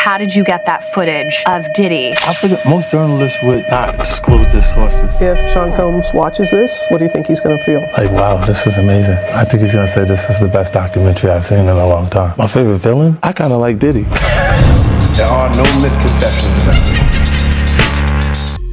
How did you get that footage of Diddy? I figured most journalists would not disclose their sources. If Sean Combs watches this, what do you think he's going to feel? Like, wow, this is amazing. I think he's going to say this is the best documentary I've seen in a long time. My favorite villain? I kind of like Diddy. There are no misconceptions about me.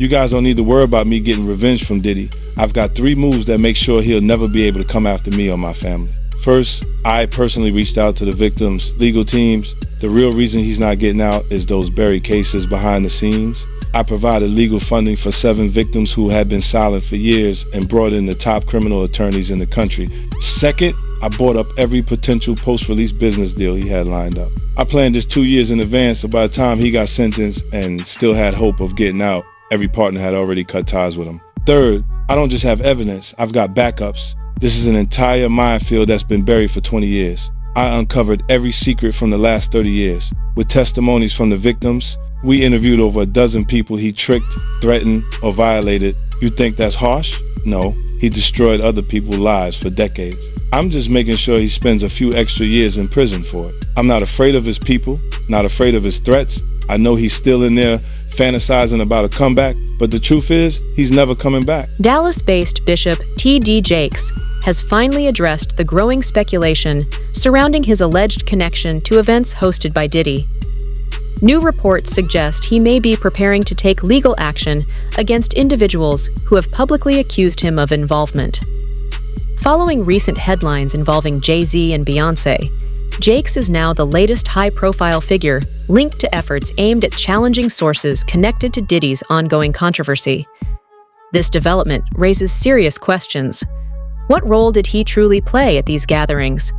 You guys don't need to worry about me getting revenge from Diddy. I've got 3 moves that make sure he'll never be able to come after me or my family. First, I personally reached out to the victims' legal teams. The real reason he's not getting out is those buried cases behind the scenes. I provided legal funding for 7 victims who had been silent for years and brought in the top criminal attorneys in the country. Second, I bought up every potential post-release business deal he had lined up. I planned this 2 years in advance, so by the time he got sentenced and still had hope of getting out, every partner had already cut ties with him. Third, I don't just have evidence, I've got backups. This is an entire minefield that's been buried for 20 years. I uncovered every secret from the last 30 years. With testimonies from the victims, we interviewed over a dozen people he tricked, threatened, or violated. You think that's harsh? No, he destroyed other people's lives for decades. I'm just making sure he spends a few extra years in prison for it. I'm not afraid of his people, not afraid of his threats. I know he's still in there fantasizing about a comeback, but the truth is, he's never coming back. Dallas-based Bishop T.D. Jakes has finally addressed the growing speculation surrounding his alleged connection to events hosted by Diddy. New reports suggest he may be preparing to take legal action against individuals who have publicly accused him of involvement. Following recent headlines involving Jay-Z and Beyoncé, Jakes is now the latest high-profile figure linked to efforts aimed at challenging sources connected to Diddy's ongoing controversy. This development raises serious questions. What role did he truly play at these gatherings?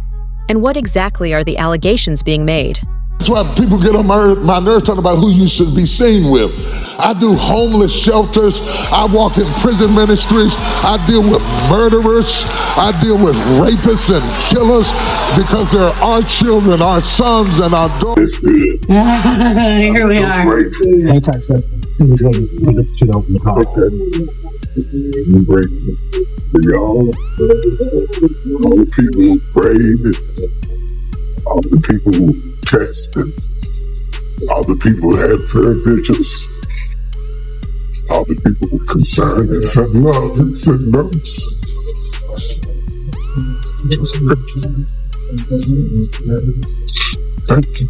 And what exactly are the allegations being made? That's why people get on my nerves talking about who you should be seen with. I do homeless shelters. I walk in prison ministries. I deal with murderers. I deal with rapists and killers because they're our children, our sons, and our daughters. Here we are. Hey, Tyson. You bring all the people who prayed, all the people who tested, all the people who had prayer vigils, all the people who were concerned and sent love and sent notes. Thank you.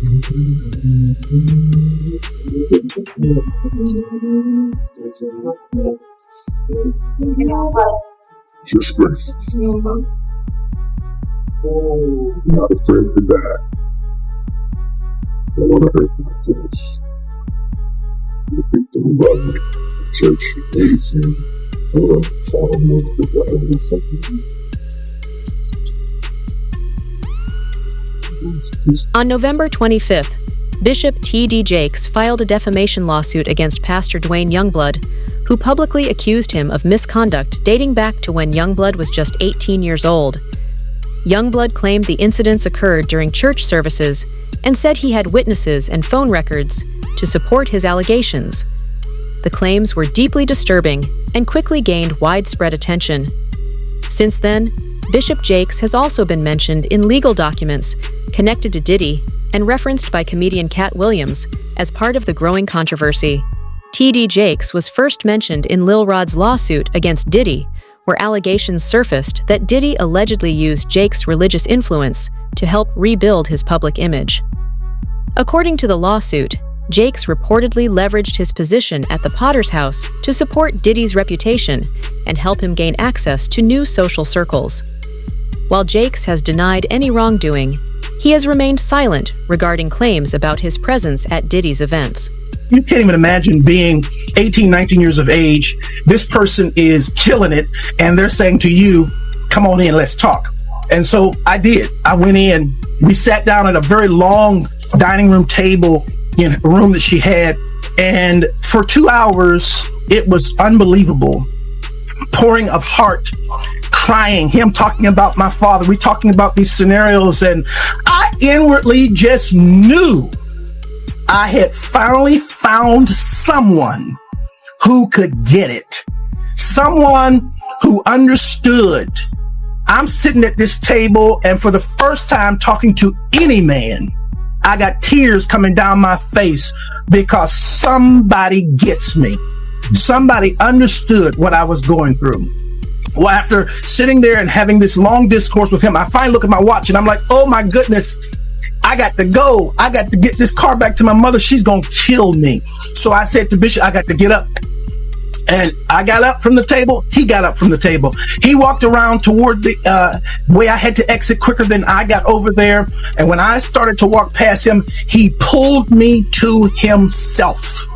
Just grace. Not afraid to die. I want to hurt my face. The people who love me, the church who hates me, follow me to the God of the second. On November 25th, Bishop T.D. Jakes filed a defamation lawsuit against Pastor Dwayne Youngblood, who publicly accused him of misconduct dating back to when Youngblood was just 18 years old. Youngblood claimed the incidents occurred during church services and said he had witnesses and phone records to support his allegations. The claims were deeply disturbing and quickly gained widespread attention. Since then, Bishop Jakes has also been mentioned in legal documents connected to Diddy and referenced by comedian Cat Williams as part of the growing controversy. T.D. Jakes was first mentioned in Lil Rod's lawsuit against Diddy, where allegations surfaced that Diddy allegedly used Jakes' religious influence to help rebuild his public image. According to the lawsuit, Jakes reportedly leveraged his position at the Potter's House to support Diddy's reputation and help him gain access to new social circles. While Jakes has denied any wrongdoing, he has remained silent regarding claims about his presence at Diddy's events. You can't even imagine being 18, 19 years of age. This person is killing it, and they're saying to you, come on in, let's talk. And so I did. I went in. We sat down at a very long dining room table in a room that she had. And for 2 hours, it was unbelievable. Pouring of heart, crying, him talking about my father. We talking about these scenarios. And I inwardly just knew I had finally found someone who could get it. Someone who understood. I'm sitting at this table, and for the first time talking to any man, I got tears coming down my face because somebody gets me. Somebody understood what I was going through. Well, after sitting there and having this long discourse with him, I finally look at my watch and I'm like, oh my goodness, I got to go. I got to get this car back to my mother. She's going to kill me. So I said to Bishop, I got to get up. And I got up from the table. He got up from the table. He walked around toward the way I had to exit quicker than I got over there. And when I started to walk past him, he pulled me to himself,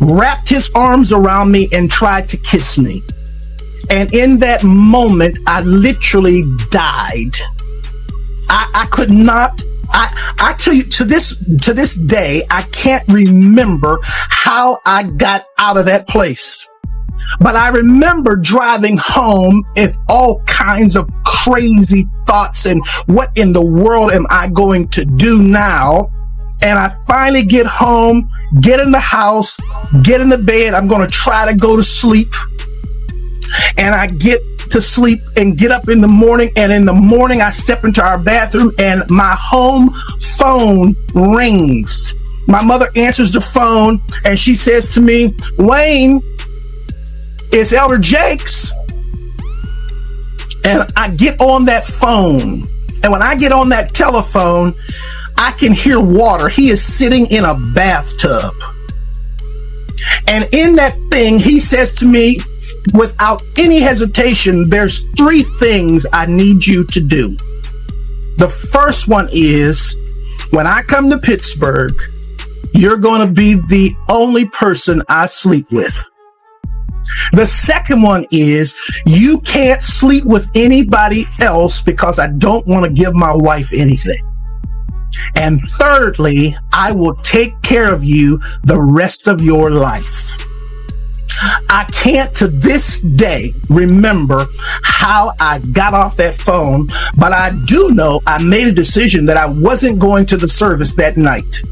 wrapped his arms around me and tried to kiss me. And in that moment, I literally died. I could not. I tell you, to this day, I can't remember how I got out of that place. But I remember driving home with all kinds of crazy thoughts and what in the world am I going to do now? And I finally get home, get in the house, get in the bed. I'm going to try to go to sleep. And I get to sleep and get up in the morning. And in the morning, I step into our bathroom and my home phone rings. My mother answers the phone and she says to me, Wayne, it's Elder Jakes. And I get on that phone. And when I get on that telephone, I can hear water. He is sitting in a bathtub. And in that thing, he says to me, without any hesitation, there's 3 things I need you to do. The first one is, when I come to Pittsburgh, you're going to be the only person I sleep with. The second one is, you can't sleep with anybody else because I don't want to give my wife anything. And thirdly, I will take care of you the rest of your life. I can't to this day remember how I got off that phone, but I do know I made a decision that I wasn't going to the service that night.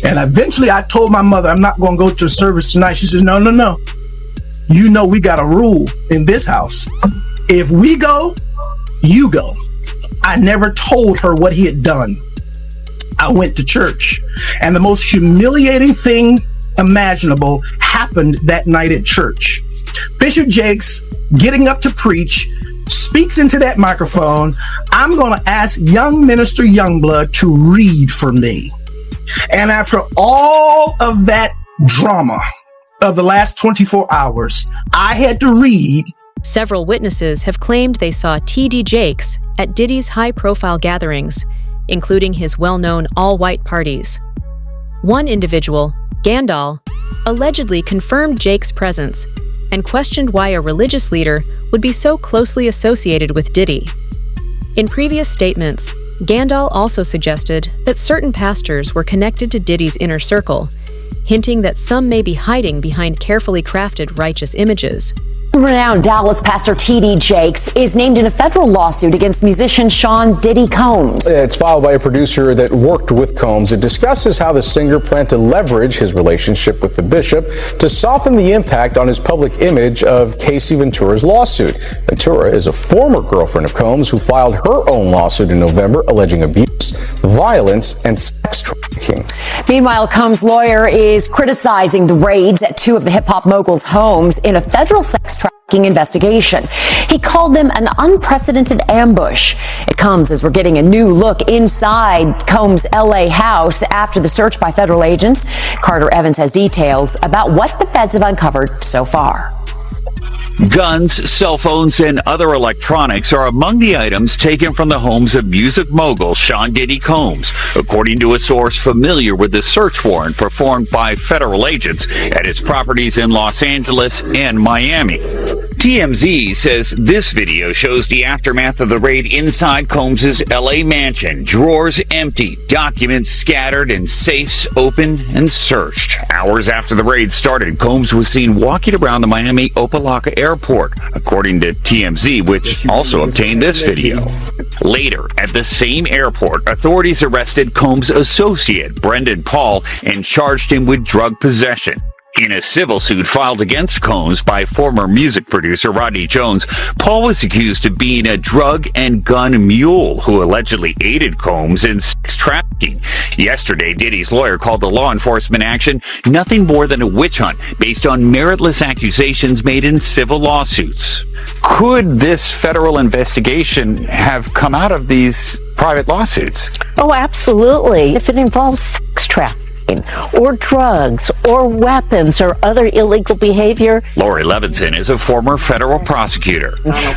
And eventually I told my mother, I'm not going to go to the service tonight. She says, no. You know, we got a rule in this house. If we go, you go. I never told her what he had done. I went to church, and the most humiliating thing imaginable happened that night at church. Bishop Jakes, getting up to preach, speaks into that microphone. I'm going to ask young minister Youngblood to read for me. And after all of that drama of the last 24 hours, I had to read. Several witnesses have claimed they saw T.D. Jakes at Diddy's high-profile gatherings, including his well-known all-white parties. One individual, Gandal, allegedly confirmed Jakes' presence and questioned why a religious leader would be so closely associated with Diddy. In previous statements, Gandal also suggested that certain pastors were connected to Diddy's inner circle, hinting that some may be hiding behind carefully crafted righteous images. Renowned Dallas pastor T.D. Jakes is named in a federal lawsuit against musician Sean Diddy Combs. It's filed by a producer that worked with Combs. It discusses how the singer planned to leverage his relationship with the bishop to soften the impact on his public image of Casey Ventura's lawsuit. Ventura is a former girlfriend of Combs who filed her own lawsuit in November alleging abuse, violence, and sex trafficking. Meanwhile, Combs' lawyer is criticizing the raids at 2 of the hip-hop mogul's homes in a federal sex trafficking investigation. He called them an unprecedented ambush. It comes as we're getting a new look inside Combs' LA house after the search by federal agents. Carter Evans has details about what the feds have uncovered so far. Guns, cell phones, and other electronics are among the items taken from the homes of music mogul Sean Diddy Combs, according to a source familiar with the search warrant performed by federal agents at his properties in Los Angeles and Miami. TMZ says this video shows the aftermath of the raid inside Combs' LA mansion. Drawers empty, documents scattered, and safes opened and searched. Hours after the raid started, Combs was seen walking around the Miami Opa-locka airport, according to TMZ, which also obtained this video. Later, at the same airport, authorities arrested Combs' associate, Brendan Paul, and charged him with drug possession. In a civil suit filed against Combs by former music producer Rodney Jones, Paul was accused of being a drug and gun mule who allegedly aided Combs in sex trafficking. Yesterday, Diddy's lawyer called the law enforcement action nothing more than a witch hunt based on meritless accusations made in civil lawsuits. Could this federal investigation have come out of these private lawsuits? Oh, absolutely. If it involves sex trafficking or drugs or weapons or other illegal behavior. Lori Levinson is a former federal prosecutor.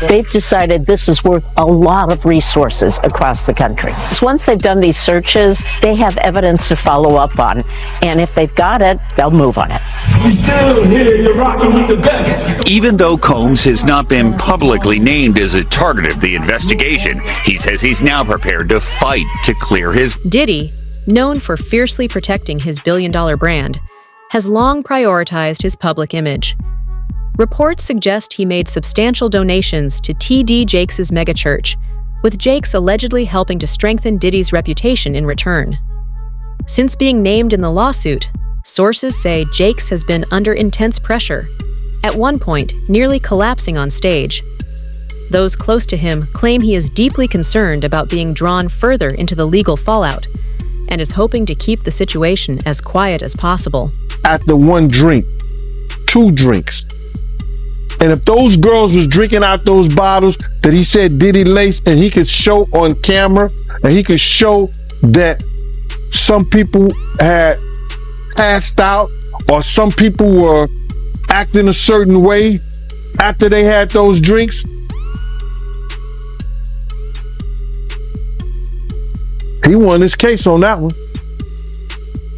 They've decided this is worth a lot of resources across the country. So once they've done these searches, they have evidence to follow up on. And if they've got it, they'll move on it. We still here, you're rocking with the best. Even though Combs has not been publicly named as a target of the investigation, he says he's now prepared to fight to clear his. Diddy, known for fiercely protecting his billion-dollar brand, has long prioritized his public image. Reports suggest he made substantial donations to T.D. Jakes' megachurch, with Jakes allegedly helping to strengthen Diddy's reputation in return. Since being named in the lawsuit, sources say Jakes has been under intense pressure, at one point nearly collapsing on stage. Those close to him claim he is deeply concerned about being drawn further into the legal fallout, and is hoping to keep the situation as quiet as possible. After one drink, 2 drinks. And if those girls was drinking out those bottles that he said Diddy laced, and he could show on camera, and he could show that some people had passed out, or some people were acting a certain way after they had those drinks, he won his case on that one.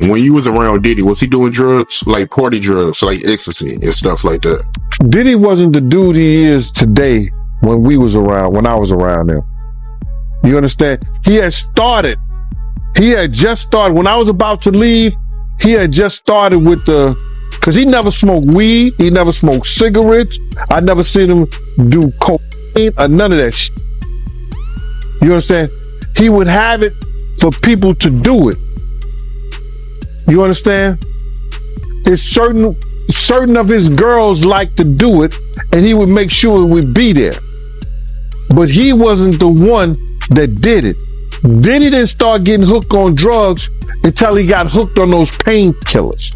When you was around Diddy, was he doing drugs, like party drugs, like ecstasy and stuff like that? Diddy wasn't the dude he is today when I was around him. You understand? He had just started. When I was about to leave, he had just started with because he never smoked weed, he never smoked cigarettes. I never seen him do cocaine or none of that shit. You understand? He would have it for people to do it. You understand? It's certain of his girls like to do it, and he would make sure it would be there. But he wasn't the one that did it. Diddy didn't start getting hooked on drugs until he got hooked on those painkillers.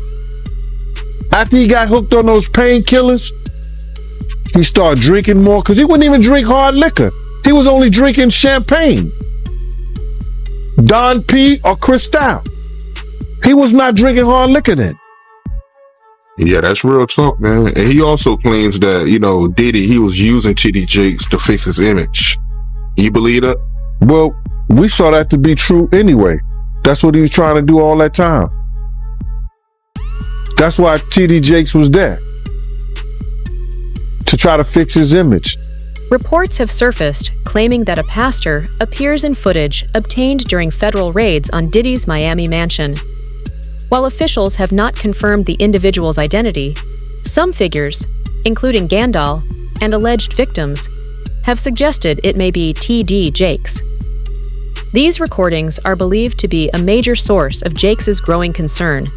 After he got hooked on those painkillers, he started drinking more, because he wouldn't even drink hard liquor. He was only drinking champagne, Don P or Cristal. He was not drinking hard liquor then. Yeah, that's real talk, man. And he also claims that, Diddy, he was using T.D. Jakes to fix his image. You believe that? Well, we saw that to be true anyway. That's what he was trying to do all that time. That's why T.D. Jakes was there, to try to fix his image. Reports have surfaced claiming that a pastor appears in footage obtained during federal raids on Diddy's Miami mansion. While officials have not confirmed the individual's identity, some figures, including Gandal and alleged victims, have suggested it may be T.D. Jakes. These recordings are believed to be a major source of Jakes' growing concern,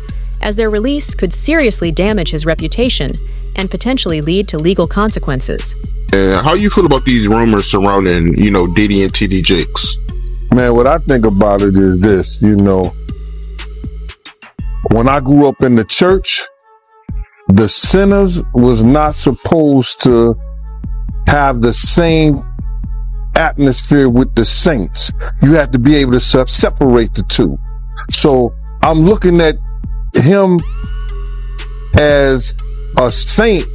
as their release could seriously damage his reputation and potentially lead to legal consequences. How you feel about these rumors surrounding, Diddy and T.D. Jakes? Man, what I think about it is this, when I grew up in the church, the sinners was not supposed to have the same atmosphere with the saints. You have to be able to separate the two. So I'm looking at him as a saint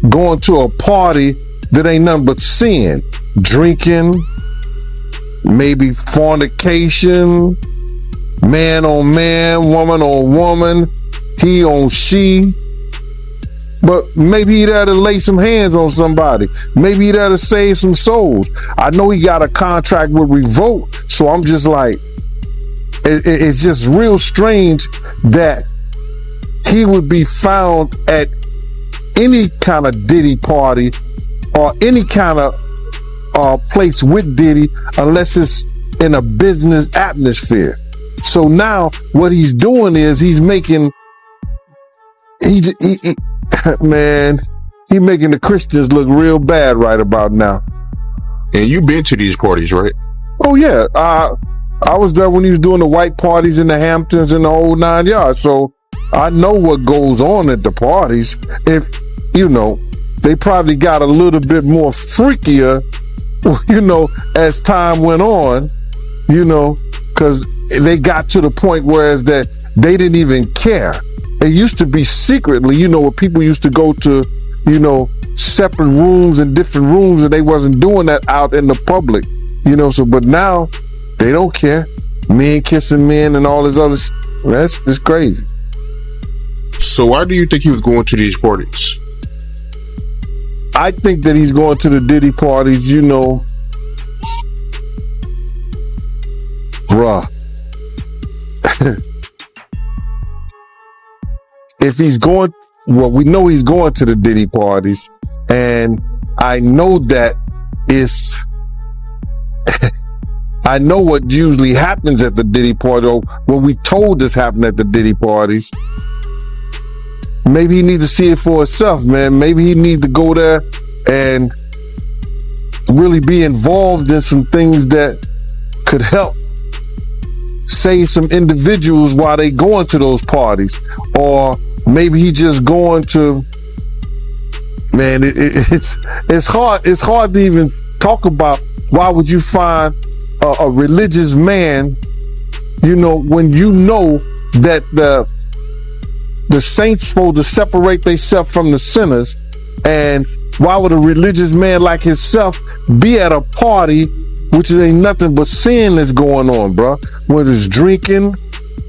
going to a party that ain't nothing but sin, drinking, maybe fornication, man on man, woman on woman, he on she. But maybe he there to lay some hands on somebody. Maybe he there to save some souls. I know he got a contract with Revolt, so I'm just like, it's just real strange that he would be found at any kind of Diddy party or any kind of place with Diddy unless it's in a business atmosphere. So now what he's doing is he's making man, he making the Christians look real bad right about now. And you been to these parties, right? Oh yeah, I was there when he was doing the white parties in the Hamptons and the whole 9 yards. So I know what goes on at the parties. If they probably got a little bit more freakier, as time went on, because they got to the point whereas that they didn't even care. It used to be secretly, where people used to go to, separate rooms and different rooms, and they wasn't doing that out in the public, but now they don't care. Men kissing men and all this other that's just crazy. So why do you think he was going to these parties? I think that he's going to the Diddy parties, bruh. If he's going, we know he's going to the Diddy parties, and I know that it's, I know what usually happens at the Diddy party, or what we told this happened at the Diddy parties. Maybe he needs to see it for himself, man. Maybe he needs to go there and really be involved in some things that could help save some individuals while they going to those parties. Or maybe he just going to, man, it's hard to even talk about. Why would you find a religious man, when you know that the saints supposed to separate themselves from the sinners? And why would a religious man like himself be at a party which ain't nothing but sin that's going on, bro? Whether it's drinking,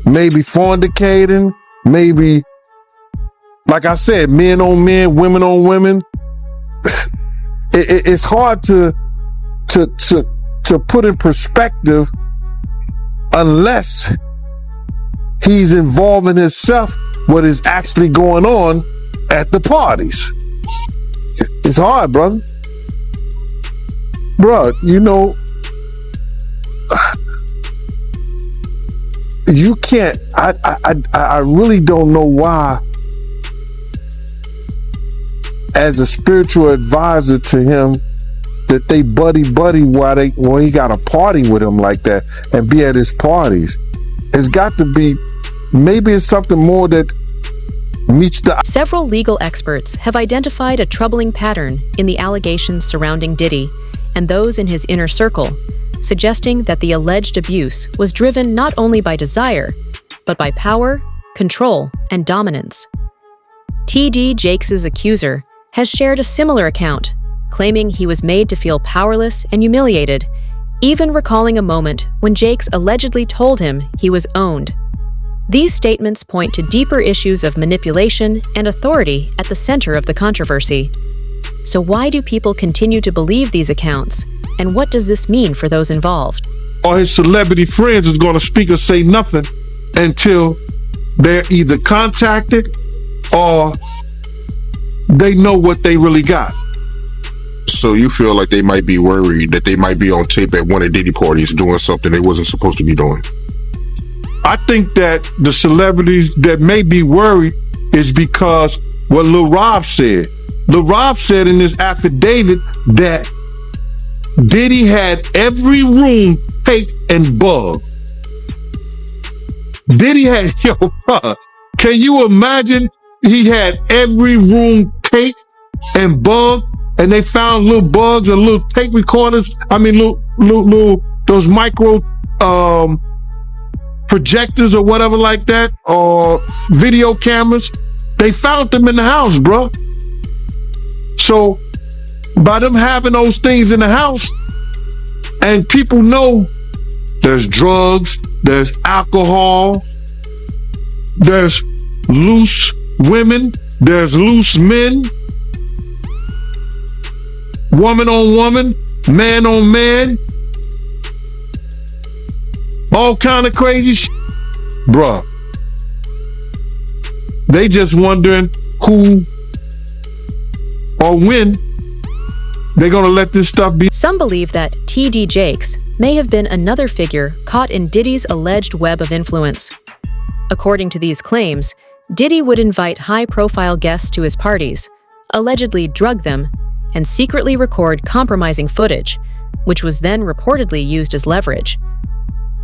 maybe fornicating, maybe, like I said, men on men, women on women. It's hard to put in perspective unless he's involving himself what is actually going on at the parties. It's hard, brother. Bro, you can't, I really don't know why, as a spiritual advisor to him, that they buddy when he got a party with him like that and be at his parties. It's got to be, maybe it's something more that meets the... Several legal experts have identified a troubling pattern in the allegations surrounding Diddy and those in his inner circle, suggesting that the alleged abuse was driven not only by desire, but by power, control, and dominance. T.D. Jakes' accuser has shared a similar account, claiming he was made to feel powerless and humiliated, even recalling a moment when Jakes allegedly told him he was owned. These statements point to deeper issues of manipulation and authority at the center of the controversy. So why do people continue to believe these accounts, and what does this mean for those involved? All his celebrity friends is going to speak or say nothing until they're either contacted or they know what they really got. So you feel like they might be worried that they might be on tape at one of Diddy parties doing something they wasn't supposed to be doing? I think that the celebrities that may be worried is because what Lil Rob said. Lil Rob said in his affidavit that Diddy had every room taped and bugged. Diddy had, can you imagine? He had every room taped and bugged, and they found little bugs and little tape recorders. I mean, little those micro projectors or whatever like that, or video cameras. They found them in the house, bro. So by them having those things in the house, and people know there's drugs, there's alcohol, there's loose women, there's loose men, woman on woman, man on man, all kind of crazy shit. Bruh, they just wondering who or when they're gonna let this stuff be. Some believe that T.D. Jakes may have been another figure caught in Diddy's alleged web of influence. According to these claims, Diddy would invite high-profile guests to his parties, allegedly drug them, and secretly record compromising footage, which was then reportedly used as leverage.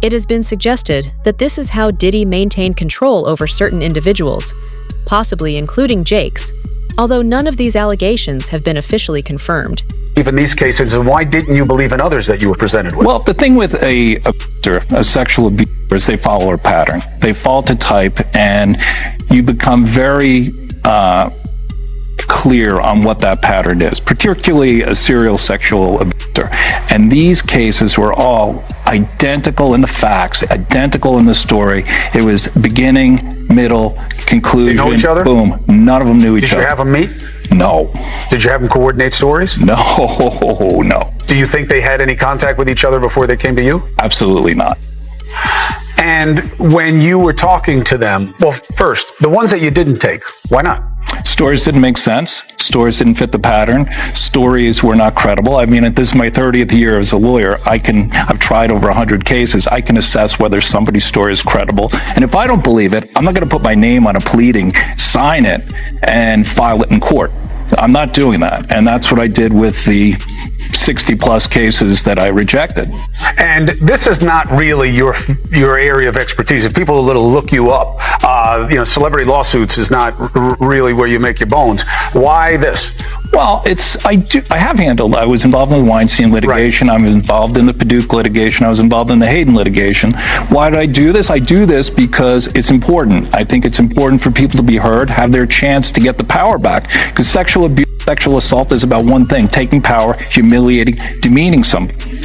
It has been suggested that this is how Diddy maintained control over certain individuals, possibly including Jake's, although none of these allegations have been officially confirmed. In these cases, and why didn't you believe in others that you were presented with? Well, the thing with a sexual abuser is they follow a pattern. They fall to type, and you become very clear on what that pattern is, particularly a serial sexual abuser. And these cases were all identical in the facts, identical in the story. It was beginning, middle, conclusion. They know each other? Boom. None of them knew each other. Did you have them meet? No. Did you have them coordinate stories? No, no. Do you think they had any contact with each other before they came to you? Absolutely not. And when you were talking to them, well, first, the ones that you didn't take, why not? Stories didn't make sense. Stories didn't fit the pattern. Stories were not credible. I mean, this is my 30th year as a lawyer. I've tried over 100 cases. I can assess whether somebody's story is credible. And if I don't believe it, I'm not going to put my name on a pleading, sign it, and file it in court. I'm not doing that. And that's what I did with the 60 plus cases that I rejected. And this is not really your area of expertise. If people will look you up, celebrity lawsuits is not really where you make your bones. Why this? Well, I was involved in the Weinstein litigation. Right. I was involved in the Paducah litigation. I was involved in the Hayden litigation. Why did I do this? I do this because it's important. I think it's important for people to be heard, have their chance to get the power back. Because sexual abuse, sexual assault is about one thing: taking power, humiliating, demeaning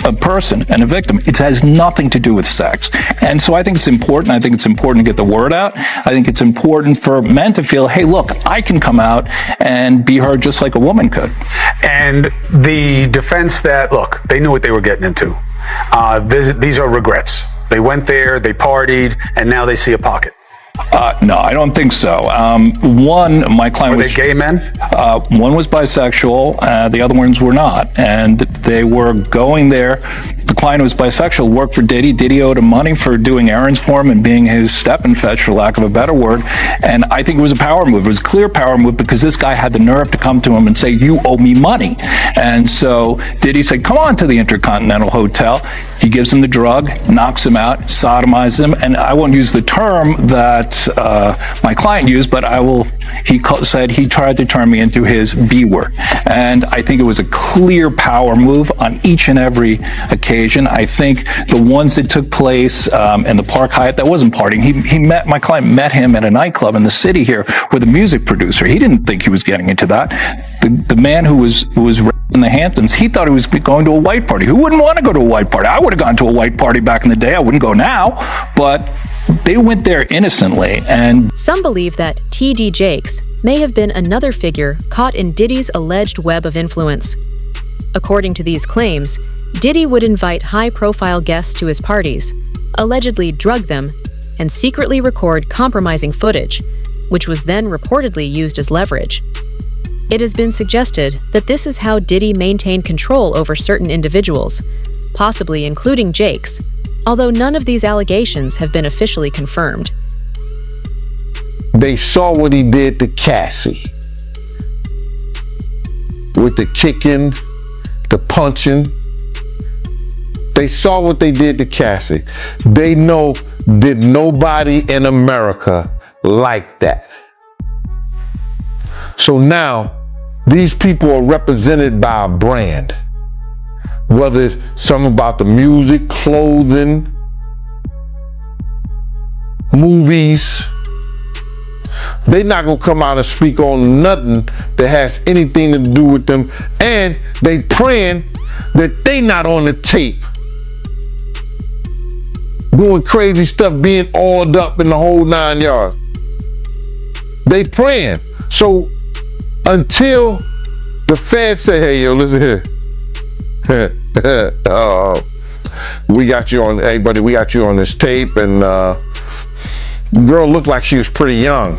a person and a victim. It has nothing to do with sex. And so I think it's important. I think it's important to get the word out. I think it's important for men to feel, hey, look, I can come out and be heard just like a woman could. And the defense that, look, they knew what they were getting into. These are regrets. They went there, they partied, and now they see a pocket. No, I don't think so. My client was... Were they gay men? One was bisexual, the other ones were not. And they were going there. The client who was bisexual worked for Diddy. Diddy owed him money for doing errands for him and being his step and fetch, for lack of a better word. And I think it was a power move. It was a clear power move because this guy had the nerve to come to him and say, you owe me money. And so Diddy said, come on to the Intercontinental Hotel. He gives him the drug, knocks him out, sodomizes him. And I won't use the term that my client used, but he said he tried to turn me into his B word. And I think it was a clear power move on each and every occasion. I think the ones that took place in the Park Hyatt, that wasn't partying. My client met him at a nightclub in the city here with a music producer. He didn't think he was getting into that. The man who was in the Hamptons, he thought he was going to a white party. Who wouldn't want to go to a white party? I would have gone to a white party back in the day. I wouldn't go now, but they went there innocently. And some believe that T.D. Jakes may have been another figure caught in Diddy's alleged web of influence. According to these claims, Diddy would invite high-profile guests to his parties, allegedly drug them, and secretly record compromising footage, which was then reportedly used as leverage. It has been suggested that this is how Diddy maintained control over certain individuals, possibly including Jakes, although none of these allegations have been officially confirmed. They saw what he did to Cassie. With the kicking, the punching. They saw what they did to Cassie. They know that nobody in America liked that. So now, these people are represented by a brand. Whether it's something about the music, clothing, movies. They're not going to come out and speak on nothing that has anything to do with them. And they praying that they not on the tape. Doing crazy stuff, being oiled up in the whole 9 yards. They praying. So until the feds say, hey, yo, listen here. We got you on, hey buddy, we got you on this tape, and the girl looked like she was pretty young.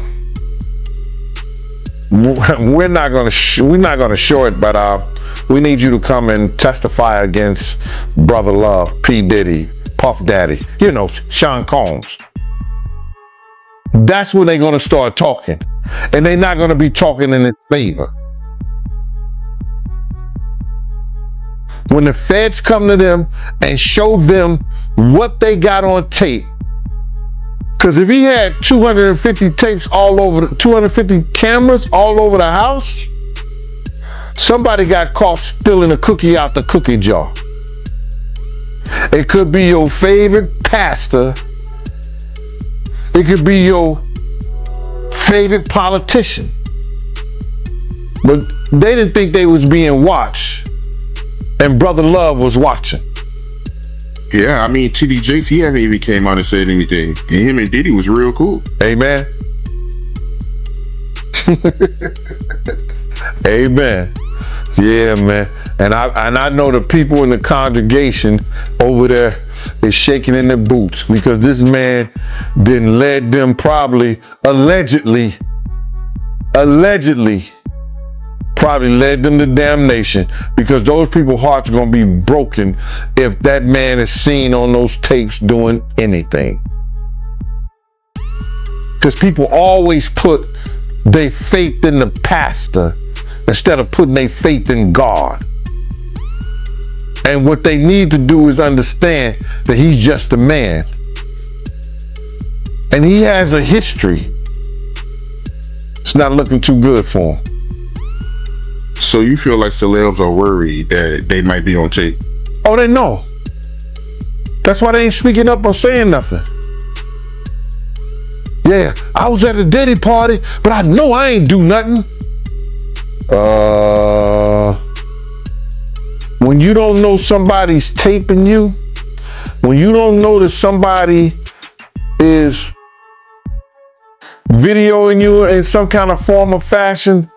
We're not gonna show it, but we need you to come and testify against Brother Love, P. Diddy, Puff Daddy, Sean Combs. that's when they're going to start talking. And they're not going to be talking in his favor. When the feds come to them and show them what they got on tape, because if he had 250 tapes all over, 250 cameras all over the house, somebody got caught stealing a cookie out the cookie jar. It could be your favorite pastor. It could be your favorite politician. But they didn't think they was being watched. And Brother Love was watching. Yeah, I mean, T.D. Jakes, he hasn't even came out and said anything. And him and Diddy was real cool. Amen. Amen. Yeah, man. And I know the people in the congregation over there is shaking in their boots because this man then led them probably, allegedly led them to damnation, because those people's hearts are going to be broken if that man is seen on those tapes doing anything. Because people always put their faith in the pastor instead of putting their faith in God. And what they need to do is understand that he's just a man. And he has a history. It's not looking too good for him. So you feel like celebs are worried that they might be on tape? Oh, they know. That's why they ain't speaking up or saying nothing. Yeah, I was at a Diddy party, but I know I ain't do nothing. When you don't know somebody's taping you, when you don't know that somebody is videoing you in some kind of form or fashion,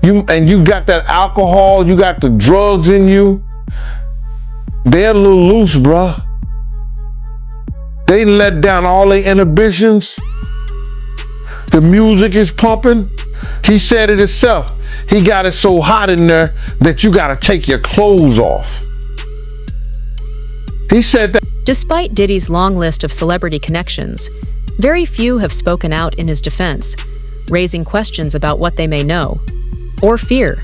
you got that alcohol, you got the drugs in you, they're a little loose, bruh. They let down all their inhibitions. The music is pumping. He said it himself. He got it so hot in there that you got to take your clothes off. He said that. Despite Diddy's long list of celebrity connections, very few have spoken out in his defense, raising questions about what they may know or fear.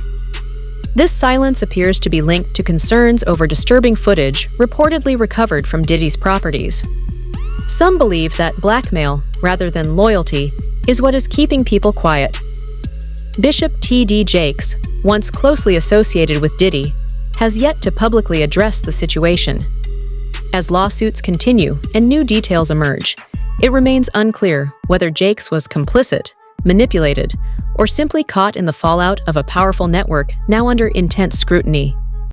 This silence appears to be linked to concerns over disturbing footage reportedly recovered from Diddy's properties. Some believe that blackmail, rather than loyalty, is what is keeping people quiet. Bishop T.D. Jakes, once closely associated with Diddy, has yet to publicly address the situation. As lawsuits continue and new details emerge, it remains unclear whether Jakes was complicit, manipulated, or simply caught in the fallout of a powerful network now under intense scrutiny.